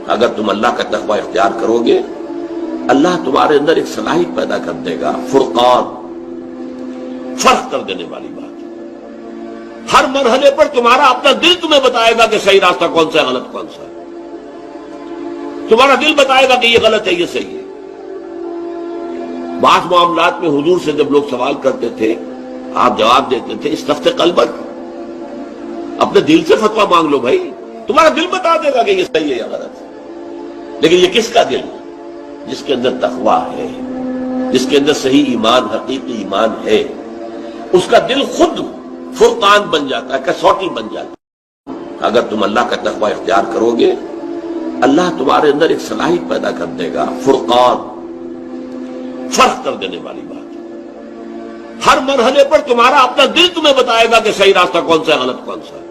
अगर तुम अल्लाह का तकवा इख्तियार करोगे, अल्लाह तुम्हारे अंदर एक सलाहियत पैदा कर देगा, फुरकान, फर्क कर देने वाली बात। हर मरहले पर तुम्हारा अपना दिल तुम्हें बताएगा कि सही रास्ता कौन सा है, गलत कौन सा है। तुम्हारा दिल बताएगा कि ये गलत है, ये सही है। बात मामलात में हुजूर से जब लोग सवाल करते थे, आप जवाब देते थे इस्तफ्ते क़ल्बक, अपने दिल से फतवा मांग लो भाई, तुम्हारा दिल बता देगा कि ये सही है या गलत है। लेकिन ये किसका दिल? जिसके अंदर तकवा है, जिसके अंदर सही ईमान, हकीकी ईमान है, उसका दिल खुद फुरकान बन जाता है, कसौटी बन जाता है। अगर तुम अल्लाह का तकवा इख्तियार करोगे, अल्लाह तुम्हारे अंदर एक सलाहियत पैदा कर देगा, फुरकान, फर्क कर देने वाली बात। हर मरहले पर तुम्हारा अपना दिल तुम्हें बताएगा कि सही रास्ता कौन सा है, गलत कौन सा है।